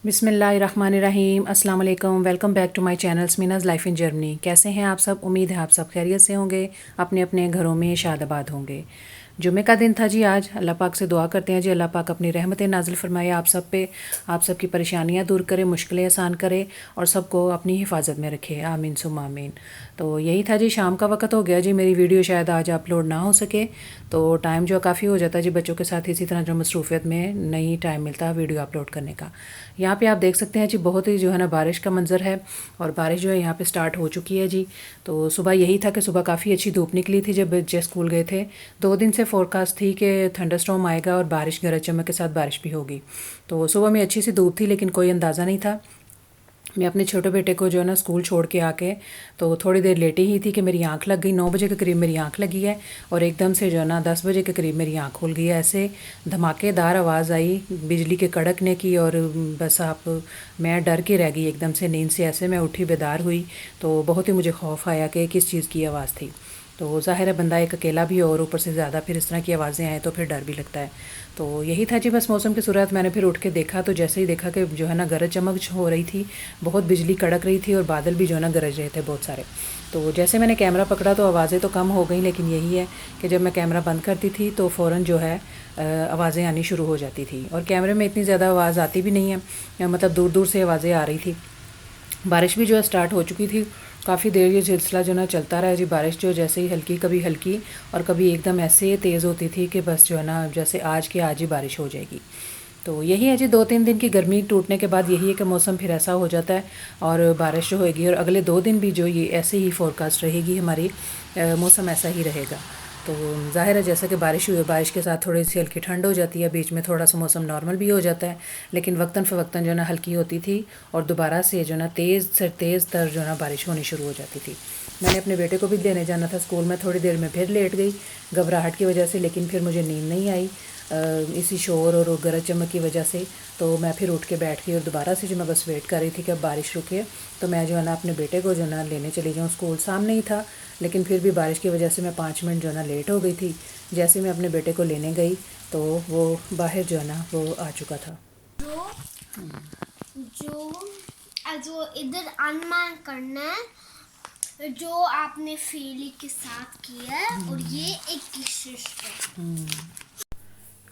بسم اللہ الرحمن الرحیم، السلام علیکم، welcome back to my channel Samina's life in Germany. کیسے ہیں آپ سب؟ امید ہے آپ سب خیریت سے ہوں گے، اپنے اپنے گھروں میں شاد آباد ہوں گے۔ جمعہ کا دن تھا جی آج۔ اللہ پاک سے دعا کرتے ہیں جی اللہ پاک اپنی رحمت نازل فرمائے آپ سب پہ، آپ سب کی پریشانیاں دور کرے، مشکلیں آسان کرے اور سب کو اپنی حفاظت میں رکھے، آمین ثم آمین۔ تو یہی تھا جی، شام کا وقت ہو گیا جی، میری ویڈیو شاید آج اپلوڈ نہ ہو سکے، تو ٹائم جو کافی ہو جاتا ہے جی بچوں کے ساتھ، اسی طرح جو مصروفیت میں نہیں ٹائم ملتا ویڈیو اپلوڈ کرنے کا۔ یہاں پہ آپ دیکھ سکتے ہیں جی بہت ہی جو ہے نا بارش کا منظر ہے، اور بارش جو ہے یہاں پہ سٹارٹ ہو چکی ہے جی۔ تو صبح یہی تھا کہ صبح کافی اچھی دھوپ نکلی تھی جب بچے اسکول گئے تھے۔ 2 دن سے فور کاسٹ تھی کہ تھنڈر اسٹارم آئے گا اور بارش، گرج چمک کے ساتھ بارش بھی ہوگی۔ تو صبح میں اچھی سی دھوپ تھی لیکن کوئی اندازہ نہیں تھا۔ میں اپنے چھوٹے بیٹے کو جو ہے نا اسکول چھوڑ کے آ کے تو تھوڑی دیر لیٹی ہی تھی کہ میری آنکھ لگ گئی، 9 بجے کے قریب میری آنکھ لگی ہے، اور ایک دم سے جو ہے نا 10 بجے کے قریب میری آنکھ کھل گئی ہے۔ ایسے دھماکے دار آواز آئی بجلی کے کڑکنے کی، اور بس میں ڈر کے رہ گئی ایک دم سے نیند سے۔ ایسے میں اٹھی بیدار ہوئی تو بہت ہی مجھے خوف آیا کہ کس چیز کی آواز تھی۔ تو ظاہر ہے بندہ ایک اکیلا بھی اور اوپر سے زیادہ پھر اس طرح کی آوازیں آئیں تو پھر ڈر بھی لگتا ہے۔ تو یہی تھا جی بس موسم کی صورت۔ میں نے پھر اٹھ کے دیکھا تو جیسے ہی دیکھا کہ جو ہے نا گرج چمک ہو رہی تھی، بہت بجلی کڑک رہی تھی اور بادل بھی جو ہے نا گرج رہے تھے بہت سارے۔ تو جیسے میں نے کیمرہ پکڑا تو آوازیں تو کم ہو گئیں، لیکن یہی ہے کہ جب میں کیمرہ بند کرتی تھی تو فوراً جو ہے آوازیں آنی شروع ہو جاتی تھی، اور کیمرے میں اتنی زیادہ آواز آتی بھی نہیں ہے، مطلب دور دور سے آوازیں آ رہی تھی۔ بارش بھی جو ہے سٹارٹ ہو چکی تھی، کافی دیر یہ سلسلہ جو نا چلتا رہا جی۔ بارش جو جیسے ہی ہلکی، کبھی ہلکی اور کبھی ایک دم ایسے تیز ہوتی تھی کہ بس جو ہے نا جیسے آج کے آج ہی بارش ہو جائے گی۔ تو یہی ہے جی 2-3 دن کی گرمی ٹوٹنے کے بعد یہی ہے کہ موسم پھر ایسا ہو جاتا ہے، اور بارش جو ہوئے گی، اور اگلے 2 دن بھی جو یہ ایسے ہی فور کاسٹ رہے گی ہماری، موسم ایسا ہی رہے گا۔ تو ظاہر ہے جیسا کہ بارش ہوئی ہے، بارش کے ساتھ تھوڑی سی ہلکی ٹھنڈ ہو جاتی ہے، بیچ میں تھوڑا سا موسم نارمل بھی ہو جاتا ہے، لیکن وقتاً فوقتاً جو ہے نا ہلکی ہوتی تھی، اور دوبارہ سے جو ہے نا تیز سے تیز تر جو ہے نا بارش ہونی شروع ہو جاتی تھی۔ میں نے اپنے بیٹے کو بھی لینے جانا تھا اسکول میں، تھوڑی دیر میں پھر لیٹ گئی گھبراہٹ کی وجہ سے، لیکن پھر مجھے نیند نہیں آئی اسی شور اور گرج چمک کی وجہ سے۔ تو میں پھر اٹھ کے بیٹھ گئی، اور دوبارہ سے جو میں بس ویٹ کر رہی تھی کہ اب بارش رکے تو میں جو ہے نا اپنے بیٹے کو جو ہے نا لینے چلی جاؤں۔ اسکول سامنے ہی تھا، لیکن پھر بھی بارش کی وجہ سے میں 5 منٹ جو ہے نا لیٹ ہو گئی تھی۔ جیسے میں اپنے بیٹے کو لینے گئی تو وہ باہر جو ہے نا وہ آ چکا تھا۔ جو جو ادھر انمان کرنا ہے جو آپ نے فیلی کے ساتھ کیا ہے، اور یہ ایک کشش ہے۔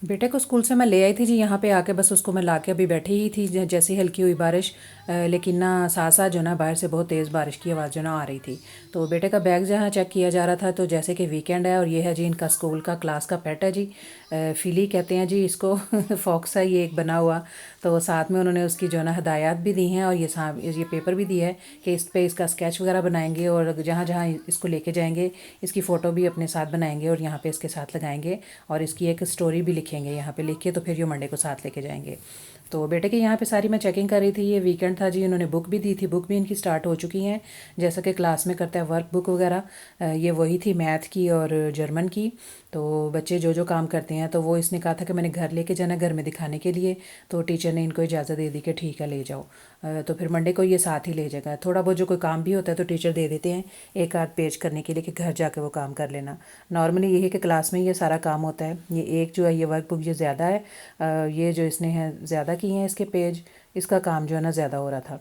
بیٹے کو اسکول سے میں لے آئی تھی جی، یہاں پہ آ کے بس اس کو میں لا کے ابھی بیٹھی ہی تھی جیسے ہلکی ہوئی بارش، لیکن نا ساتھ ساتھ جو نا باہر سے بہت تیز بارش کی آواز جو نا آ رہی تھی۔ تو بیٹے کا بیگ جہاں چیک کیا جا رہا تھا، تو جیسے کہ ویکینڈ ہے اور یہ ہے جی ان کا اسکول کا کلاس کا پیٹ ہے جی، فیلی کہتے ہیں جی اس کو فاکس ہے یہ ایک بنا ہوا۔ تو ساتھ میں انہوں نے اس کی جو ہے نا ہدایات بھی دی ہیں، اور یہ پیپر بھی دی ہے کہ اس پہ اس کا اسکیچ وغیرہ بنائیں گے، اور جہاں جہاں اس کو لے کے جائیں گے اس کی فوٹو بھی اپنے ساتھ بنائیں گے اور یہاں پہ اس کے ساتھ لگائیں گے، اور اس کی ایک سٹوری بھی لکھیں گے یہاں پہ لکھ کے، تو پھر یہ منڈے کو ساتھ لے کے جائیں گے۔ تو بیٹے کے یہاں پہ ساری میں چیکنگ کر رہی تھی، یہ ویکینڈ تھا جی، انہوں نے بک بھی دی تھی، بک بھی ان کی سٹارٹ ہو چکی ہیں جیسا کہ کلاس میں کرتا ہے ورک بک وغیرہ۔ یہ وہی تھی میتھ کی اور جرمن کی۔ تو بچے جو جو کام کرتے ہیں تو وہ اس نے کہا تھا کہ میں نے گھر لے کے جانا گھر میں دکھانے کے لیے، تو ٹیچر نے ان کو اجازت دے دی کہ ٹھیک ہے لے جاؤ۔ تو پھر منڈے کو یہ ساتھ ہی لے جائے گا۔ تھوڑا بہت جو کوئی کام بھی ہوتا ہے تو ٹیچر دے دیتے ہیں ایک آدھ پیج کرنے کے لیے کہ گھر جا کے وہ کام کر لینا۔ نارملی یہ ہے کہ کلاس میں یہ سارا کام ہوتا ہے۔ یہ ایک جو ہے یہ ورک بک یہ زیادہ ہے، یہ جو اس نے ہے زیادہ کی ہیں اس کے پیج، اس کا کام جو ہے نا زیادہ ہو رہا تھا۔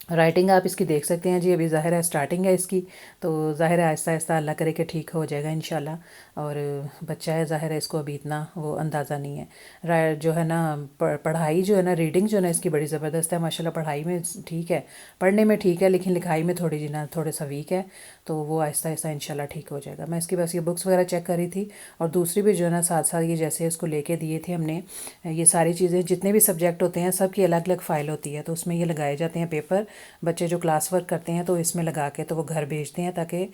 رائٹنگ آپ اس کی دیکھ سکتے ہیں جی، ابھی ظاہر ہے اسٹارٹنگ ہے اس کی، تو ظاہر ہے آہستہ آہستہ اللہ کرے کہ ٹھیک ہو جائے گا انشاءاللہ۔ اور بچہ ہے ظاہر ہے اس کو ابھی اتنا وہ اندازہ نہیں ہے، جو ہے نا پڑھائی جو ہے نا ریڈنگ جو ہے نا اس کی بڑی زبردست ہے ماشاءاللہ۔ پڑھائی میں ٹھیک ہے، پڑھنے میں ٹھیک ہے، لیکن لکھائی میں تھوڑی جی نا تھوڑا سا ویک ہے، تو وہ آہستہ آہستہ انشاءاللہ ٹھیک ہو جائے گا۔ میں اس کی بس یہ بکس وغیرہ چیک کر رہی تھی، اور دوسری بھی جو ہے نا ساتھ ساتھ یہ جیسے اس کو لے کے دیے تھے ہم نے، یہ ساری چیزیں جتنے بھی سبجیکٹ ہوتے ہیں سب کی الگ الگ فائل ہوتی ہے، تو اس میں یہ لگائے جاتے ہیں پیپر۔ بچے جو کلاس ورک کرتے ہیں تو اس میں لگا کے تو وہ گھر بھیجتے ہیں تاکہ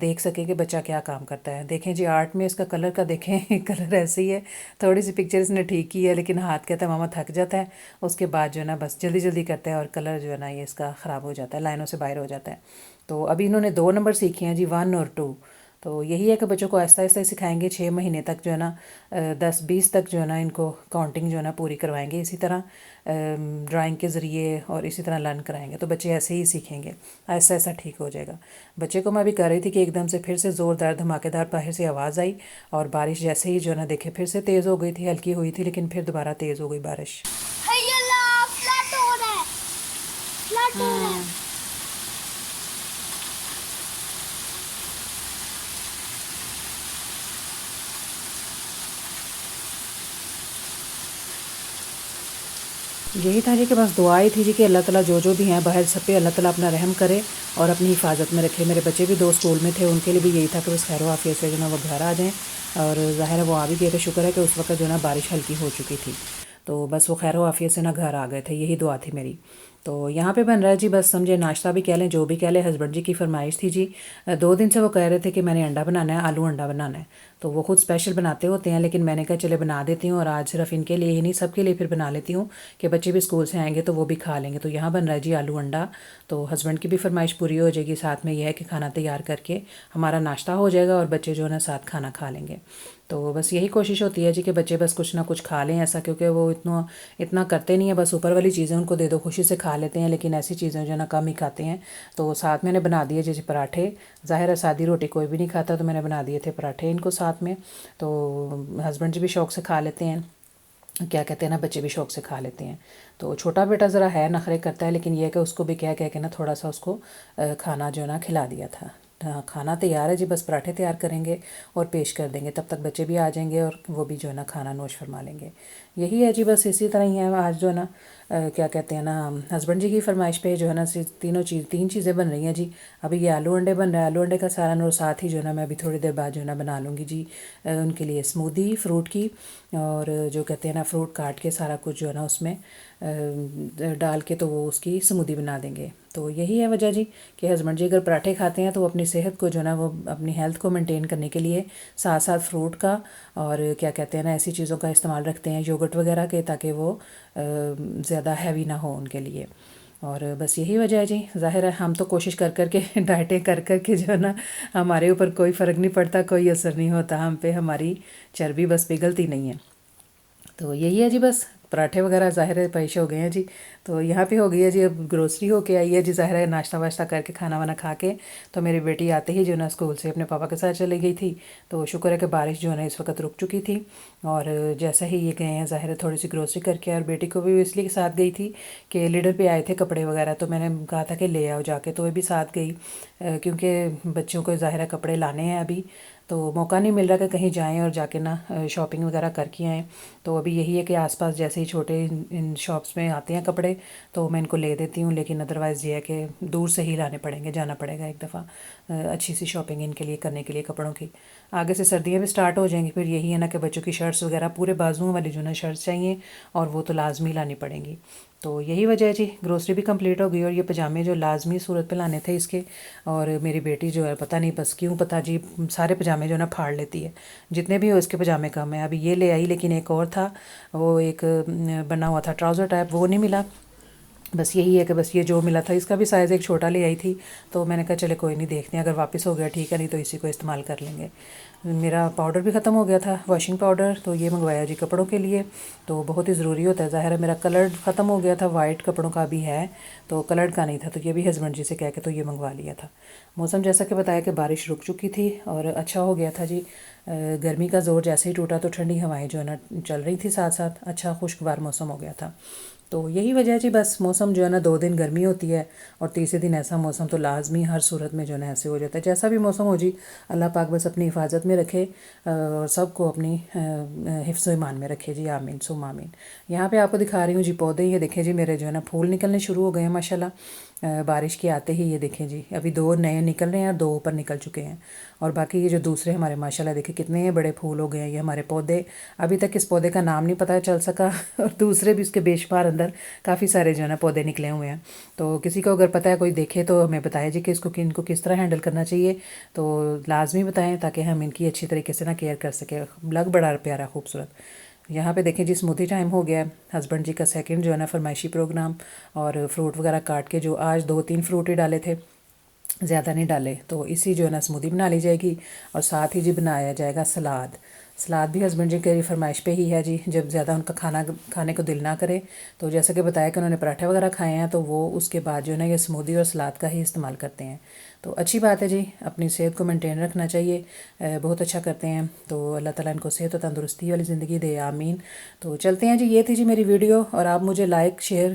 دیکھ سکیں کہ بچہ کیا کام کرتا ہے۔ دیکھیں جی آرٹ میں اس کا کلر کا دیکھیں کلر ایسے ہی ہے، تھوڑی سی پکچر اس نے ٹھیک کی ہے، لیکن ہاتھ کہتا ہے ماما تھک جاتا ہے، اس کے بعد جو ہے نا بس جلدی جلدی کرتا ہے اور کلر جو ہے نا یہ اس کا خراب ہو جاتا ہے، لائنوں سے باہر ہو جاتا ہے۔ تو ابھی انہوں نے 2 نمبر سیکھے ہیں جی، 1 اور 2۔ تو یہی ہے کہ بچوں کو آہستہ آہستہ سکھائیں گے، 6 مہینے تک جو ہے نا 10-20 تک جو ہے نا ان کو کاؤنٹنگ جو ہے نا پوری کروائیں گے، اسی طرح ڈرائنگ کے ذریعے اور اسی طرح لرن کرائیں گے، تو بچے ایسے ہی سیکھیں گے، آہستہ آہستہ ٹھیک ہو جائے گا۔ بچے کو میں ابھی کر رہی تھی کہ ایک دم سے پھر سے زوردار دھماکے دار باہر سے آواز آئی، اور بارش جیسے ہی جو ہے نا دیکھے پھر سے تیز ہو گئی تھی، ہلکی ہوئی تھی لیکن پھر دوبارہ تیز ہو گئی بارش۔ یہی تھا جی کہ بس دعا ہی تھی جی کہ اللہ تعالیٰ جو بھی ہیں باہر سب پہ اللہ تعالیٰ اپنا رحم کرے اور اپنی حفاظت میں رکھے. میرے بچے بھی 2 اسکول میں تھے, ان کے لیے بھی یہی تھا کہ بس خیر و عافیت سے جو نا وہ گھر آ جائیں, اور ظاہر ہے وہ آ بھی گئے تھے. شکر ہے کہ اس وقت جو نا بارش ہلکی ہو چکی تھی, تو بس وہ خیر و عافیت سے نا گھر آ گئے تھے. یہی دعا تھی میری. تو یہاں پہ بن رہا ہے جی, بس سمجھے ناشتہ بھی کہہ لیں, جو بھی کہہ لیں. ہسبینڈ جی کی فرمائش تھی جی, 2 دن سے وہ کہہ رہے تھے کہ میں نے انڈا بنانا ہے, آلو انڈا بنانا ہے. تو وہ خود اسپیشل بناتے ہوتے ہیں, لیکن میں نے کہا چلے بنا دیتی ہوں, اور آج صرف ان کے لیے ہی نہیں سب کے لیے پھر بنا لیتی ہوں کہ بچے بھی اسکول سے آئیں گے تو وہ بھی کھا لیں گے. تو یہاں بن رہا ہے جی آلو انڈا. تو ہسبینڈ کی بھی فرمائش پوری ہو جائے گی, ساتھ میں یہ ہے کہ کھانا تیار کر کے ہمارا ناشتہ ہو جائے گا اور بچے جو ہے نا ساتھ کھانا کھا لیں گے. تو بس یہی کوشش ہوتی ہے جی کہ بچے بس کچھ نہ کچھ کھا لیں ایسا, کیونکہ وہ اتنا کرتے نہیں ہیں. بس اوپر والی چیزیں ان کو دے دو خوشی سے کھا لیتے ہیں, لیکن ایسی چیزیں جو ہے نا کم ہی کھاتے ہیں. تو ساتھ میں نے بنا دیے جیسے پراٹھے. ظاہر ہے سادی روٹی کوئی بھی نہیں کھاتا, تو میں نے بنا دیے تھے پراٹھے ان کو ساتھ میں. تو ہسبینڈ جی بھی شوق سے کھا لیتے ہیں, کیا کہتے ہیں نا, بچے بھی شوق سے کھا لیتے ہیں. تو چھوٹا بیٹا ذرا ہے نخرے کرتا ہے, لیکن یہ کہ اس کو بھی کہہ کے نا تھوڑا سا اس کو کھانا جو ہے نا کھلا دیا تھا. کھانا تیار ہے جی, بس پراٹھے تیار کریں گے اور پیش کر دیں گے, تب تک بچے بھی آ جائیں گے اور وہ بھی جو ہے نا کھانا نوش فرما لیں گے. یہی ہے جی, بس اسی طرح ہی ہے آج جو ہے نا کیا کہتے ہیں نا, ہسبینڈ جی کی فرمائش پہ جو ہے نا 3 چیزیں بن رہی ہیں جی. ابھی یہ آلو انڈے بن رہا ہے, آلو انڈے کا سالن, اور ساتھ ہی جو ہے نا میں ابھی تھوڑی دیر بعد جو ہے نا بنا لوں گی جی ان کے لیے اسمودی فروٹ کی, اور جو کہتے ہیں نا فروٹ کاٹ کے سارا کچھ جو ہے نا اس میں ڈال کے تو وہ اس کی اسمودی بنا دیں گے. تو یہی ہے وجہ جی کہ ہسبینڈ جی اگر پراٹھے کھاتے ہیں تو وہ اپنی صحت کو جو ہے نا وہ اپنی ہیلتھ کو مینٹین کرنے کے لیے ساتھ ساتھ فروٹ کا اور کیا کہتے ہیں نا ایسی چیزوں کا استعمال رکھتے ہیں, یوگرٹ وغیرہ کے, تاکہ وہ زیادہ ہیوی نہ ہو ان کے لیے. اور بس یہی وجہ ہے جی. ظاہر ہے ہم تو کوشش کر کے ڈائٹیں کر کے جو ہے نا ہمارے اوپر کوئی فرق نہیں پڑتا, کوئی اثر نہیں ہوتا ہم پہ, ہماری چربی بس پگھلتی نہیں ہے. تو یہی ہے جی, بس پراٹھے وغیرہ ظاہر ہے پیش ہو گئے ہیں جی. تو یہاں پہ ہو گئی ہے جی, اب گروسری ہو کے آئی ہے جی. ظاہر ہے ناشتہ واشتہ کر کے کھانا وانا کھا کے تو میری بیٹی آتے ہی جو ہے نا اسکول سے اپنے پاپا کے ساتھ چلی گئی تھی. تو شکر ہے کہ بارش جو ہے نا اس وقت رک چکی تھی, اور جیسا ہی یہ گئے ہیں ظاہر ہے تھوڑی سی گروسری کر کے, اور بیٹی کو بھی اس لیے ساتھ گئی تھی کہ لیڈر پہ آئے تھے کپڑے وغیرہ, تو میں نے کہا تھا کہ لے آؤ جا کے, تو وہ بھی ساتھ گئی کیونکہ بچوں کو ظاہر ہے کپڑے لانے ہیں ابھی. تو موقع نہیں مل رہا کہ کہیں جائیں اور جا کے نا شاپنگ وغیرہ کر کے آئیں. تو ابھی یہی ہے کہ آس پاس جیسے ہی چھوٹے ان شاپس میں آتے ہیں کپڑے تو میں ان کو لے دیتی ہوں, لیکن ادروائز یہ ہے کہ دور سے ہی لانے پڑیں گے, جانا پڑے گا ایک دفعہ اچھی سی شاپنگ ان کے لیے کرنے کے لیے کپڑوں کی. آگے سے سردیاں بھی سٹارٹ ہو جائیں گی, پھر یہی ہے نا کہ بچوں کی شرٹس وغیرہ پورے بازوؤں والی جو ہے نا شرٹس چاہیے, اور وہ تو لازمی لانی پڑیں گی. تو یہی وجہ ہے جی. گروسری بھی کمپلیٹ ہو گئی, اور یہ پجامے جو لازمی صورت پہ لانے تھے اس کے, اور میری بیٹی جو ہے پتہ نہیں بس کیوں پتہ جی سارے پجامے جو ہے نا پھاڑ لیتی ہے, جتنے بھی ہو اس کے پجامے کم ہیں. ابھی یہ لے آئی, لیکن ایک اور تھا وہ ایک بنا ہوا تھا ٹراؤزر ٹائپ, وہ نہیں ملا. بس یہی ہے کہ بس یہ جو ملا تھا, اس کا بھی سائز ایک چھوٹا لے آئی تھی. تو میں نے کہا چلے کوئی نہیں, دیکھتے ہیں اگر واپس ہو گیا ٹھیک ہے, نہیں تو اسی کو استعمال کر لیں گے. میرا پاؤڈر بھی ختم ہو گیا تھا, واشنگ پاؤڈر, تو یہ منگوایا جی کپڑوں کے لیے. تو بہت ہی ضروری ہوتا ہے, ظاہر ہے میرا کلر ختم ہو گیا تھا, وائٹ کپڑوں کا بھی ہے تو کلرڈ کا نہیں تھا, تو یہ بھی ہسبینڈ جی سے کہہ کے تو یہ منگوا لیا تھا. موسم جیسا کہ بتایا کہ بارش رک چکی تھی اور اچھا ہو گیا تھا جی. گرمی کا زور جیسے ہی ٹوٹا تو ٹھنڈی ہوائیں جو ہے نا چل رہی تھی ساتھ ساتھ, اچھا خوشگوار موسم ہو گیا تھا. تو یہی وجہ ہے جی, بس موسم جو ہے نا 2 دن گرمی ہوتی ہے اور تیسرے دن ایسا موسم تو لازمی ہر صورت میں جو ہے نا ایسے ہو جاتا ہے. جیسا بھی موسم ہو جی, اللہ پاک بس اپنی حفاظت میں رکھے اور سب کو اپنی حفظ و ایمان میں رکھے جی, آمین ثم آمین. یہاں پہ آپ کو دکھا رہی ہوں جی پودے, یہ دیکھیں جی میرے جو ہے نا پھول نکلنے شروع ہو گئے ہیں ماشاءاللہ. بارش کے آتے ہی یہ دیکھیں جی, ابھی 2 نئے نکل رہے ہیں اور 2 اوپر نکل چکے ہیں. اور باقی یہ جو دوسرے ہمارے ماشاءاللہ دیکھیں کتنے بڑے پھول ہو گئے ہیں. یہ ہمارے پودے, ابھی تک اس پودے کا نام نہیں پتہ چل سکا, اور دوسرے بھی اس کے بے شمار اندر کافی سارے جو ہے نا پودے نکلے ہوئے ہیں. تو کسی کو اگر پتہ ہے, کوئی دیکھے تو ہمیں بتائے جی کہ ان کو کس طرح ہینڈل کرنا چاہیے, تو لازمی بتائیں تاکہ ہم ان کی اچھی طریقے سے نا کیئر کر سکیں. لگ بڑا پیارا خوبصورت. یہاں پہ دیکھیں جی اسموتھی ٹائم ہو گیا ہے. ہسبینڈ جی کا سیکنڈ جو ہے نا فرمائشی پروگرام, اور فروٹ وغیرہ کاٹ کے, جو آج 2-3 فروٹ ہی ڈالے تھے, زیادہ نہیں ڈالے, تو اسی جو ہے نا اسموتھی بنا لی جائے گی. اور ساتھ ہی جی بنایا جائے گا سلاد. سلاد بھی ہسبینڈ جی کی فرمائش پہ ہی ہے جی, جب زیادہ ان کا کھانے کو دل نہ کرے. تو جیسا کہ بتایا کہ انہوں نے پراٹھے وغیرہ کھائے ہیں, تو وہ اس کے بعد جو ہے نا یہ اسموتھی اور سلاد کا ہی استعمال کرتے ہیں. تو اچھی بات ہے جی، اپنی صحت کو مینٹین رکھنا چاہیے، بہت اچھا کرتے ہیں، تو اللہ تعالیٰ ان کو صحت و تندرستی والی زندگی دے، آمین۔ تو چلتے ہیں جی، یہ تھی جی میری ویڈیو، اور آپ مجھے لائک شیئر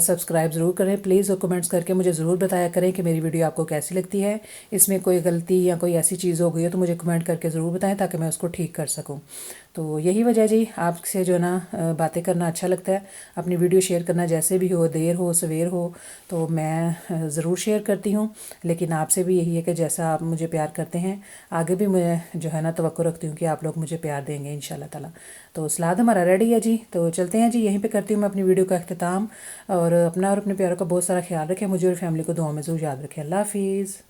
سبسکرائب ضرور کریں پلیز، اور کمنٹس کر کے مجھے ضرور بتایا کریں کہ میری ویڈیو آپ کو کیسی لگتی ہے، اس میں کوئی غلطی یا کوئی ایسی چیز ہو گئی ہے تو مجھے کمنٹ کر کے ضرور بتائیں تاکہ میں اس کو ٹھیک کر سکوں۔ تو یہی وجہ جی، آپ سے جو ہے نا باتیں کرنا اچھا لگتا ہے، اپنی ویڈیو شیئر کرنا جیسے بھی ہو، دیر ہو سویر ہو، تو میں ضرور شیئر کرتی ہوں، لیکن آپ سے بھی یہی ہے کہ جیسا آپ مجھے پیار کرتے ہیں آگے بھی میں جو ہے نا توقع رکھتی ہوں کہ آپ لوگ مجھے پیار دیں گے انشاءاللہ تعالیٰ۔ تو سلاد ہمارا ریڈی ہے جی، تو چلتے ہیں جی، یہیں پہ کرتی ہوں میں اپنی ویڈیو کا اختتام، اور اپنا اور اپنے پیاروں کا بہت سارا خیال رکھیں، مجھے اور فیملی کو دعاؤں میں ضرور یاد رکھیں۔ اللہ حافظ۔